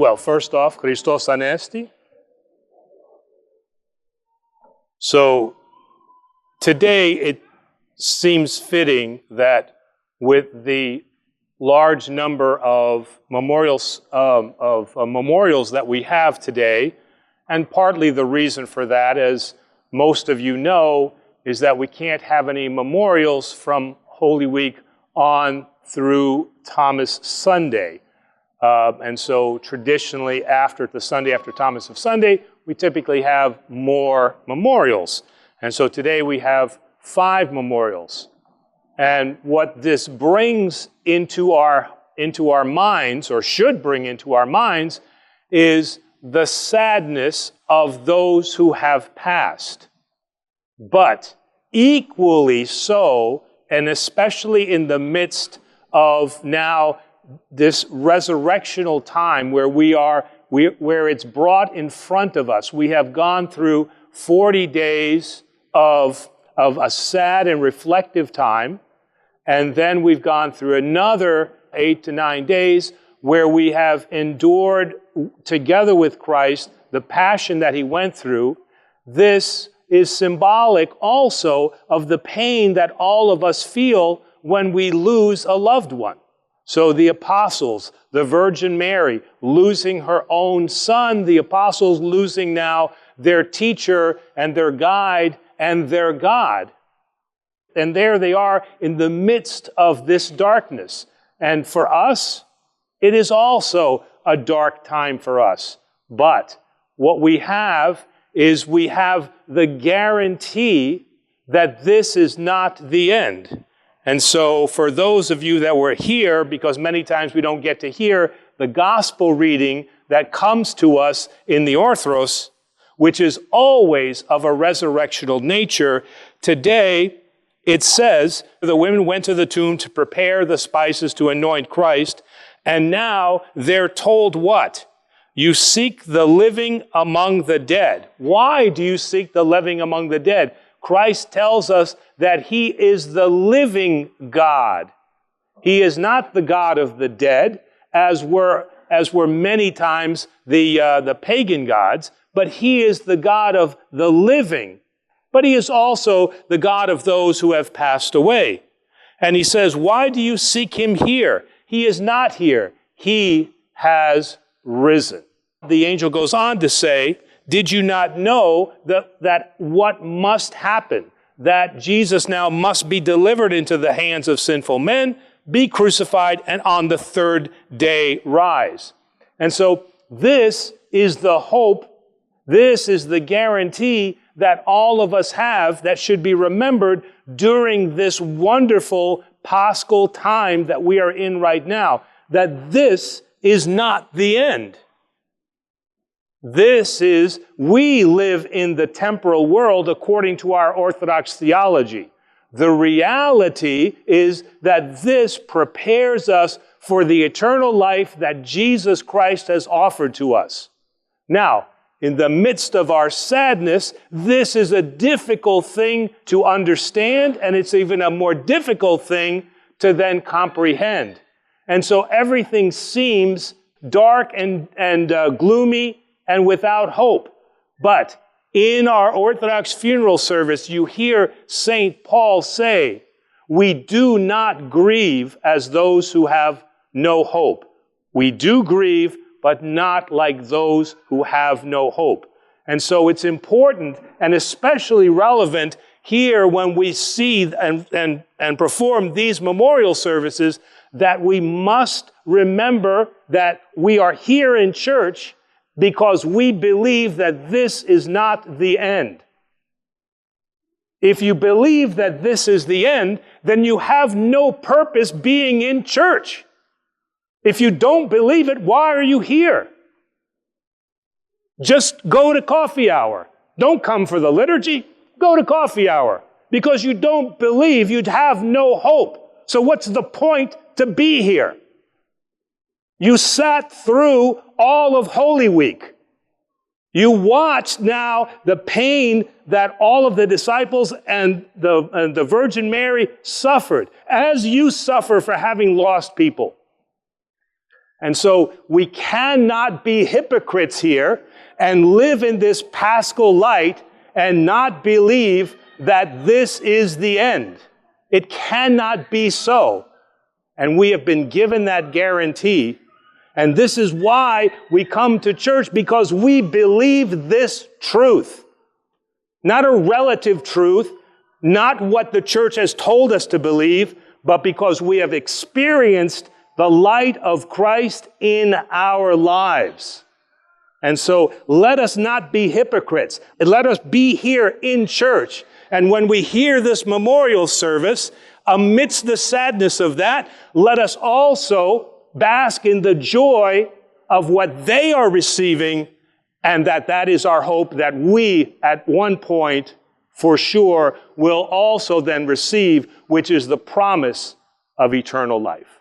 Well, first off, Christos Anesti. So today it seems fitting that with the large number of memorials that we have today, and partly the reason for that, as most of you know, is that we can't have any memorials from Holy Week on through Thomas Sunday. And so traditionally, after the Sunday after Thomas of Sunday, we typically have more memorials. And so today we have 5 memorials. And what this brings into our minds, or should bring into our minds, is the sadness of those who have passed. But equally so, and especially in the midst of now this resurrectional time where where it's brought in front of us. We have gone through 40 days of a sad and reflective time, and then we've gone through another 8 to 9 days where we have endured together with Christ the passion that he went through. This is symbolic also of the pain that all of us feel when we lose a loved one. So the apostles, the Virgin Mary, losing her own son, the apostles losing now their teacher and their guide and their God. And there they are in the midst of this darkness. And for us, it is also a dark time for us. But what we have is we have the guarantee that this is not the end. And so for those of you that were here, because many times we don't get to hear the gospel reading that comes to us in the Orthros, which is always of a resurrectional nature, today it says the women went to the tomb to prepare the spices to anoint Christ, and now they're told what? You seek the living among the dead. Why do you seek the living among the dead? Christ tells us that he is the living God. He is not the God of the dead, as were many times the pagan gods, but he is the God of the living. But he is also the God of those who have passed away. And he says, why do you seek him here? He is not here. He has risen. The angel goes on to say, did you not know that what must happen? That Jesus now must be delivered into the hands of sinful men, be crucified, and on the 3rd day rise. And so this is the hope, this is the guarantee that all of us have that should be remembered during this wonderful Paschal time that we are in right now, that this is not the end. We live in the temporal world according to our Orthodox theology. The reality is that this prepares us for the eternal life that Jesus Christ has offered to us. Now, in the midst of our sadness, this is a difficult thing to understand, and it's even a more difficult thing to then comprehend. And so everything seems dark and gloomy and without hope. But in our Orthodox funeral service, you hear St. Paul say, we do not grieve as those who have no hope. We do grieve, but not like those who have no hope. And so it's important and especially relevant here when we see and perform these memorial services that we must remember that we are here in church because we believe that this is not the end. If you believe that this is the end, then you have no purpose being in church. If you don't believe it, why are you here? Just go to coffee hour. Don't come for the liturgy. Go to coffee hour. Because you don't believe, you'd have no hope. So what's the point to be here? You sat through all of Holy Week. You watched now the pain that all of the disciples and the Virgin Mary suffered, as you suffer for having lost people. And so we cannot be hypocrites here and live in this paschal light and not believe that this is the end. It cannot be so. And we have been given that guarantee. And this is why we come to church, because we believe this truth. Not a relative truth, not what the church has told us to believe, but because we have experienced the light of Christ in our lives. And so let us not be hypocrites. Let us be here in church. And when we hear this memorial service, amidst the sadness of that, let us also bask in the joy of what they are receiving, and that is our hope, that we at one point for sure will also then receive, which is the promise of eternal life.